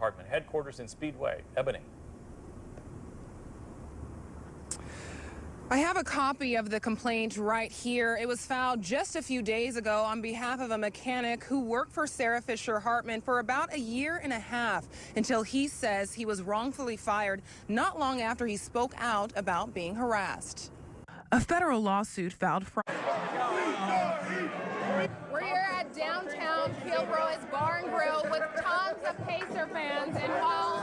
Department headquarters in Speedway. Ebony. I have a copy of the complaint right here. It was filed just a few days ago on behalf of a mechanic who worked for Sarah Fisher Hartman for about a year and a half until he says he was wrongfully fired not long after he spoke out about being harassed. A federal lawsuit filed Friday. We're here at downtown Kilroy's Bar and Grill with tons of Pacer fans, and while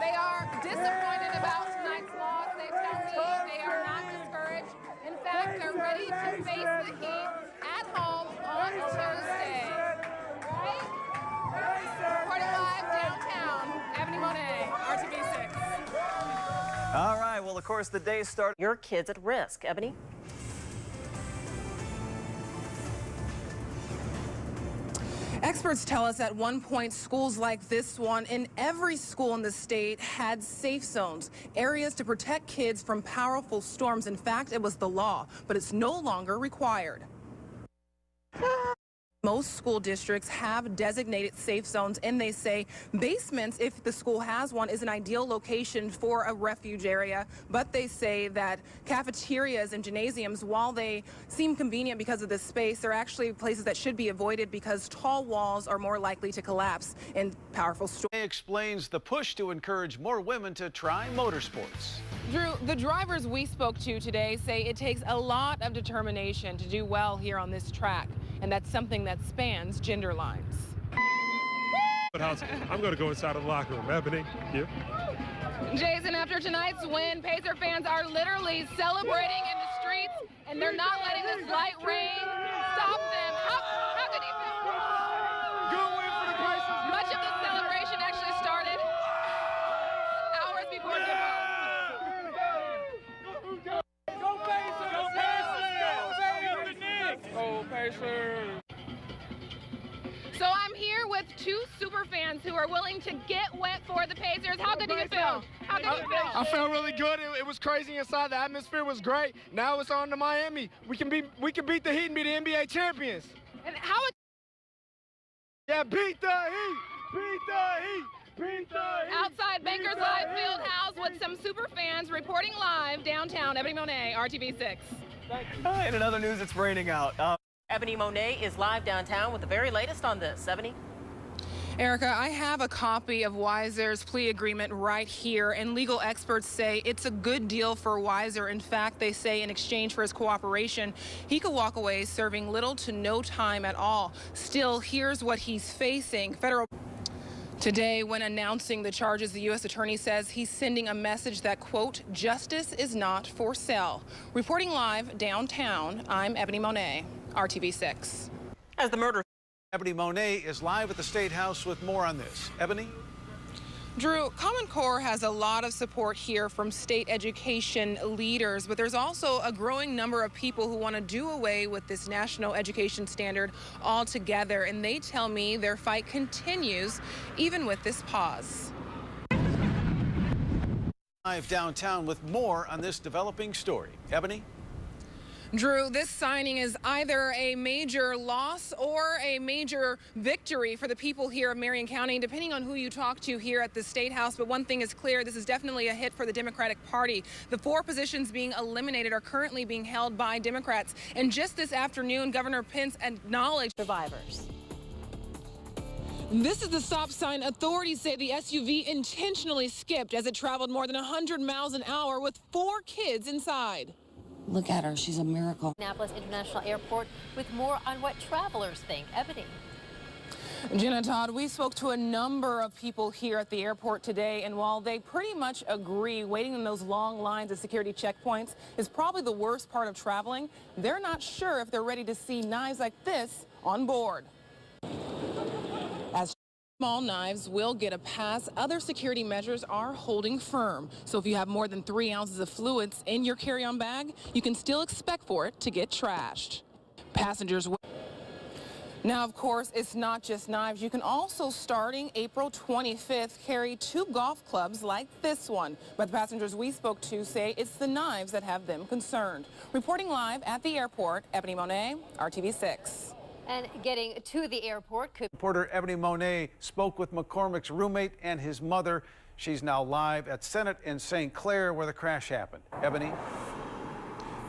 they are disappointed about tonight's loss, they tell me they are not discouraged. In fact, they're ready to face the Heat at home on Tuesday. Right? Reporting live downtown, Ebone Monet, RTV6. All right, well, of course, the day started. Your kids at risk. Ebony? Experts tell us at one point schools like this one in every school in the state had safe zones, areas to protect kids from powerful storms. In fact, it was the law, but it's no longer required. Most school districts have designated safe zones, and they say basements, if the school has one, is an ideal location for a refuge area. But they say that cafeterias and gymnasiums, while they seem convenient because of the space, they're actually places that should be avoided because tall walls are more likely to collapse in powerful storms. He explains the push to encourage more women to try motorsports. Drew, the drivers we spoke to today say it takes a lot of determination to do well here on this track, and that's something that spans gender lines. I'm going to go inside of the locker room. Ebony, you? Jason, after tonight's win, Pacer fans are literally celebrating in the streets, and they're not letting this light rain stop them. How could he feel? Good win for the Pacers. Much of the celebration actually started hours before tip-off. Go Pacers! Go Pacers! Go Pacers! So I'm here with two super fans who are willing to get wet for the Pacers. How good do you feel? How good do you feel? I felt really good. It was crazy inside. The atmosphere was great. Now it's on to Miami. We can beat the Heat and be the NBA champions. And how? Yeah, beat the Heat! Beat the Heat! Beat the Heat! Outside Bankers Live Fieldhouse with some super fans reporting live downtown. Ebone Monet, RTV6. And in other news, it's raining out. Ebone Monet is live downtown with the very latest on this. Ebony? Erica, I have a copy of Weiser's plea agreement right here, and legal experts say it's a good deal for Weiser. In fact, they say in exchange for his cooperation, he could walk away serving little to no time at all. Still, here's what he's facing. Federal. Today, when announcing the charges, the U.S. Attorney says he's sending a message that, quote, justice is not for sale. Reporting live downtown, I'm Ebone Monet, RTV6. As the murder. Ebone Monet is live at the State House with more on this. Ebony? Drew, Common Core has a lot of support here from state education leaders, but there's also a growing number of people who want to do away with this national education standard altogether, and they tell me their fight continues even with this pause. Live downtown with more on this developing story. Ebony? Drew, this signing is either a major loss or a major victory for the people here of Marion County, depending on who you talk to here at the State House. But one thing is clear, this is definitely a hit for the Democratic Party. The 4 positions being eliminated are currently being held by Democrats. And just this afternoon, Governor Pence acknowledged Survivors. This is the stop sign authorities say the SUV intentionally skipped as it traveled more than 100 miles an hour with 4 kids inside. Look at her. She's a miracle. Annapolis International Airport with more on what travelers think. Ebony. Jenna Todd, we spoke to a number of people here at the airport today, and while they pretty much agree waiting in those long lines at security checkpoints is probably the worst part of traveling, they're not sure if they're ready to see knives like this on board. As small knives will get a pass, other security measures are holding firm. So if you have more than 3 ounces of fluids in your carry-on bag, you can still expect for it to get trashed. Passengers will. Now, of course, it's not just knives. You can also, starting April 25th, carry 2 golf clubs like this one. But the passengers we spoke to say it's the knives that have them concerned. Reporting live at the airport, Ebone Monet, RTV6. And getting to the airport could. Reporter Ebone Monet spoke with McCormick's roommate and his mother. She's now live at Senate in St. Clair where the crash happened. Ebony?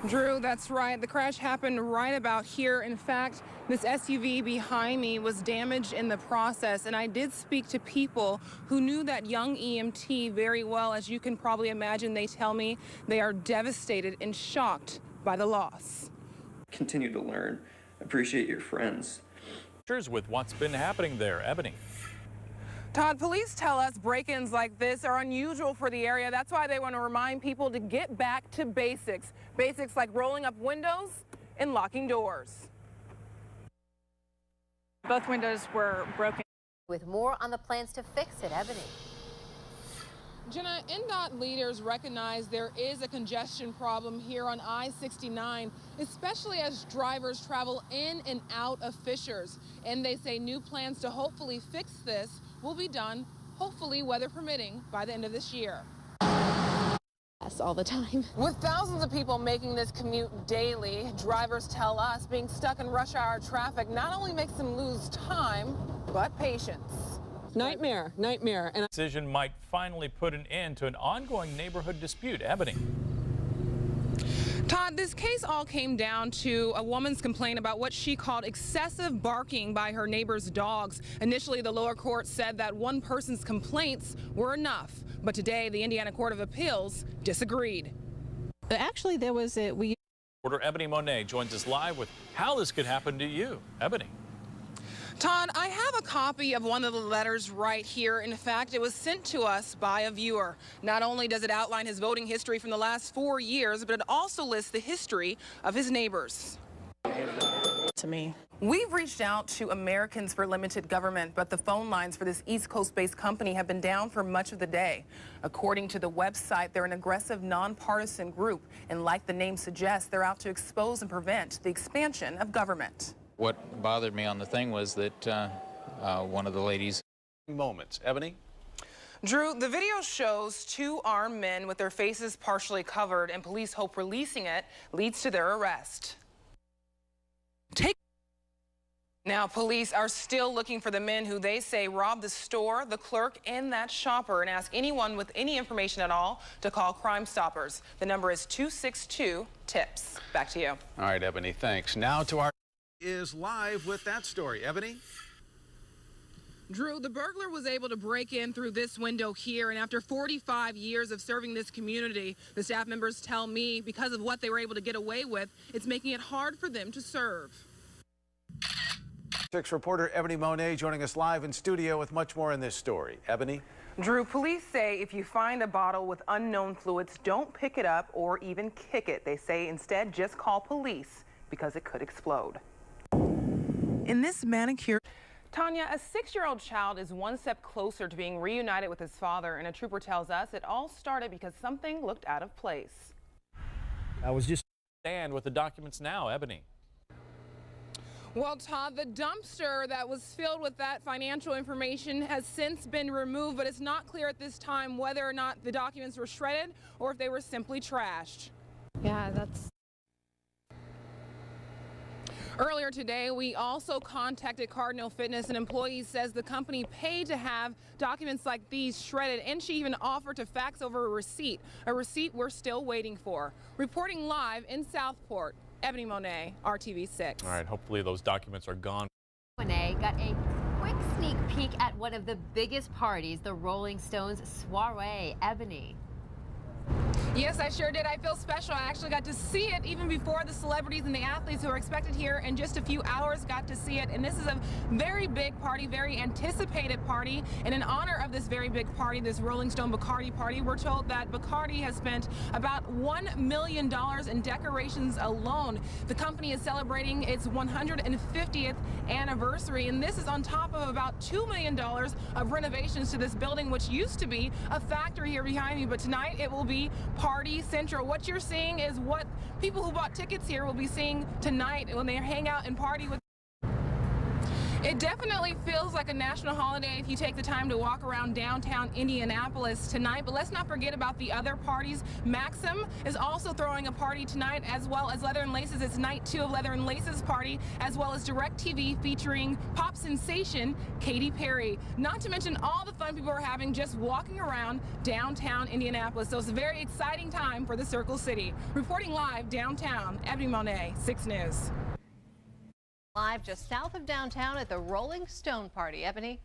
Drew, that's right. The crash happened right about here. In fact, this SUV behind me was damaged in the process, and I did speak to people who knew that young EMT very well. As you can probably imagine, they tell me they are devastated and shocked by the loss. Continue to learn. Appreciate your friends. With what's been happening there, Ebony. Todd, police tell us break-ins like this are unusual for the area. That's why they want to remind people to get back to basics. Basics like rolling up windows and locking doors. Both windows were broken. With more on the plans to fix it, Ebony. Jenna, NDOT leaders recognize there is a congestion problem here on I-69, especially as drivers travel in and out of Fishers. And they say new plans to hopefully fix this will be done, hopefully weather permitting, by the end of this year. Yes, all the time. With thousands of people making this commute daily, drivers tell us being stuck in rush hour traffic not only makes them lose time, but patience. Nightmare, nightmare. And Decision might finally put an end to an ongoing neighborhood dispute. Ebony. Todd, this case all came down to a woman's complaint about what she called excessive barking by her neighbor's dogs. Initially, the lower court said that one person's complaints were enough, but today the Indiana Court of Appeals disagreed. Actually, there was a Reporter Ebone Monet joins us live with how this could happen to you. Ebony. Todd, I have a copy of one of the letters right here. In fact, it was sent to us by a viewer. Not only does it outline his voting history from the last 4 years, but it also lists the history of his neighbors. to me. We've reached out to Americans for Limited Government, but the phone lines for this East Coast-based company have been down for much of the day. According to the website, they're an aggressive, nonpartisan group, and like the name suggests, they're out to expose and prevent the expansion of government. What bothered me on the thing was that one of the ladies... Moments. Ebony? Drew, the video shows two armed men with their faces partially covered, and police hope releasing it leads to their arrest. Now, police are still looking for the men who they say robbed the store, the clerk, and that shopper, and ask anyone with any information at all to call Crime Stoppers. The number is 262-TIPS. Back to you. All right, Ebony, thanks. Now to our... is live with that story. Ebony? Drew, the burglar was able to break in through this window here, and after 45 years of serving this community, the staff members tell me because of what they were able to get away with, it's making it hard for them to serve. 6 reporter Ebone Monet joining us live in studio with much more in this story. Ebony? Drew, police say if you find a bottle with unknown fluids, don't pick it up or even kick it. They say instead just call police because it could explode. In this manicure... Tanya, a 6-year-old child is one step closer to being reunited with his father, and a trooper tells us it all started because something looked out of place. I was just... Stand with the documents now, Ebony. Well, Todd, the dumpster that was filled with that financial information has since been removed, but it's not clear at this time whether or not the documents were shredded or if they were simply trashed. Yeah, that's... Earlier today, we also contacted Cardinal Fitness. An employee says the company paid to have documents like these shredded, and she even offered to fax over a receipt we're still waiting for. Reporting live in Southport, Ebone Monet, RTV6. All right, hopefully those documents are gone. Monet got a quick sneak peek at one of the biggest parties, the Rolling Stones soiree. Ebony. Yes, I sure did. I feel special. I actually got to see it even before the celebrities and the athletes who are expected here in just a few hours got to see it. And this is a very big party, very anticipated party. And in honor of this very big party, this Rolling Stone Bacardi party, we're told that Bacardi has spent about $1 million in decorations alone. The company is celebrating its 150th anniversary, and this is on top of about $2 million of renovations to this building, which used to be a factory here behind me. But tonight it will be Party Central. What you're seeing is what people who bought tickets here will be seeing tonight when they hang out and party with. It definitely feels like a national holiday if you take the time to walk around downtown Indianapolis tonight, but let's not forget about the other parties. Maxim is also throwing a party tonight, as well as Leather and Laces. It's night 2 of Leather and Laces party, as well as DirecTV featuring pop sensation Katy Perry. Not to mention all the fun people are having just walking around downtown Indianapolis. So it's a very exciting time for the Circle City. Reporting live downtown, Ebone Monet, 6 News. Live just south of downtown at the Rolling Stone party. Ebony?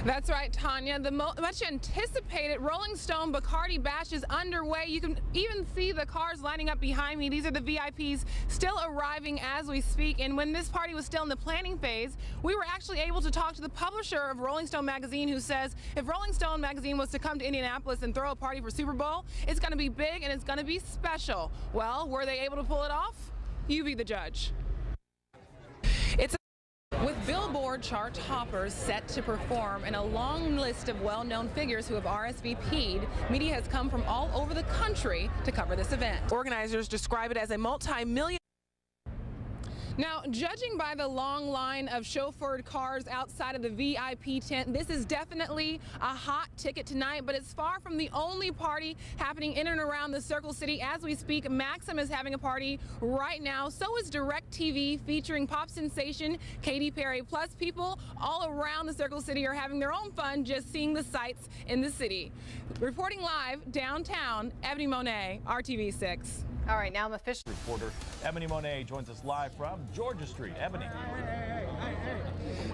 That's right, Tanya. The much anticipated Rolling Stone Bacardi Bash is underway. You can even see the cars lining up behind me. These are the VIPs still arriving as we speak. And when this party was still in the planning phase, we were actually able to talk to the publisher of Rolling Stone magazine, who says if Rolling Stone magazine was to come to Indianapolis and throw a party for Super Bowl, it's going to be big and it's going to be special. Well, were they able to pull it off? You be the judge. With Billboard chart toppers set to perform and a long list of well-known figures who have RSVP'd, media has come from all over the country to cover this event. Organizers describe it as a multi-million. Now, judging by the long line of chauffeured cars outside of the VIP tent, this is definitely a hot ticket tonight, but it's far from the only party happening in and around the Circle City. As we speak, Maxim is having a party right now. So is DirecTV featuring pop sensation Katy Perry. Plus, people all around the Circle City are having their own fun just seeing the sights in the city. Reporting live downtown, Ebone Monet, RTV6. All right, now I'm official. Reporter Ebone Monet joins us live from Georgia Street. Ebony.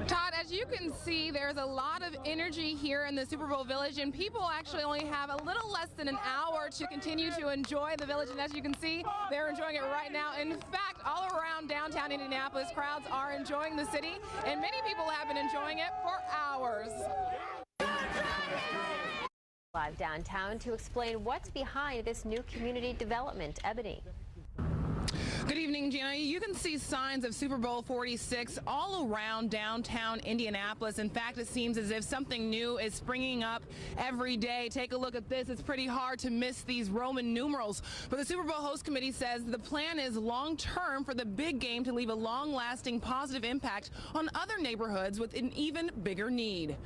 Todd, as you can see, there's a lot of energy here in the Super Bowl Village, and people actually only have a little less than an hour to continue to enjoy the Village. And as you can see, they're enjoying it right now. In fact, all around downtown Indianapolis, crowds are enjoying the city, and many people have been enjoying it for hours. Live downtown to explain what's behind this new community development. Ebony. Good evening, Gina. You can see signs of Super Bowl 46 all around downtown Indianapolis. In fact, it seems as if something new is springing up every day. Take a look at this. It's pretty hard to miss these Roman numerals. But the Super Bowl host committee says the plan is long-term for the big game to leave a long-lasting positive impact on other neighborhoods with an even bigger need.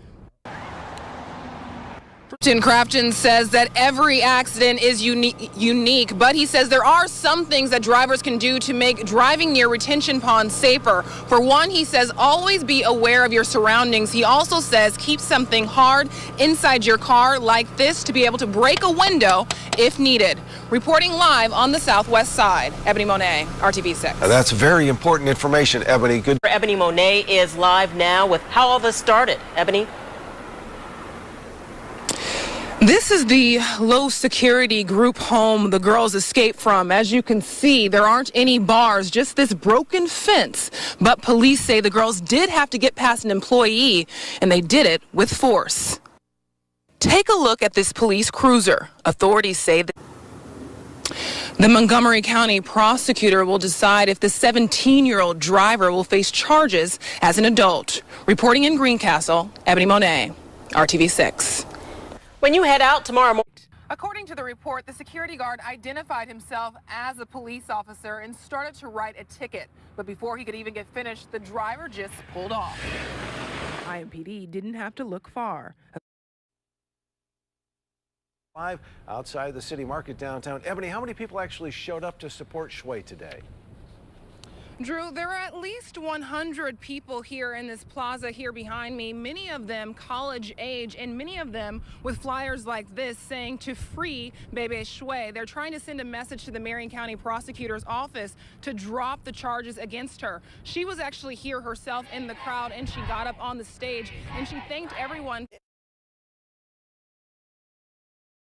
Tim Crafton says that every accident is unique, but he says there are some things that drivers can do to make driving near retention ponds safer. For one, he says always be aware of your surroundings. He also says keep something hard inside your car like this to be able to break a window if needed. Reporting live on the southwest side, Ebone Monet, RTV6. That's very important information, Ebony. Good. Ebone Monet is live now with how all this started. Ebony? This is the low security group home the girls escaped from. As you can see, there aren't any bars, just this broken fence. But police say the girls did have to get past an employee, and they did it with force. Take a look at this police cruiser. Authorities say that the Montgomery County prosecutor will decide if the 17-year-old driver will face charges as an adult. Reporting in Greencastle, Ebone Monet, RTV6. When you head out tomorrow morning. According to the report, the security guard identified himself as a police officer and started to write a ticket. But before he could even get finished, the driver just pulled off. IMPD didn't have to look far. Live outside the city market downtown. Ebony, how many people actually showed up to support Shway today? Drew, there are at least 100 people here in this plaza here behind me, many of them college age, and many of them with flyers like this saying to free Bebe Shway. They're trying to send a message to the Marion County Prosecutor's Office to drop the charges against her. She was actually here herself in the crowd, and she got up on the stage and she thanked everyone.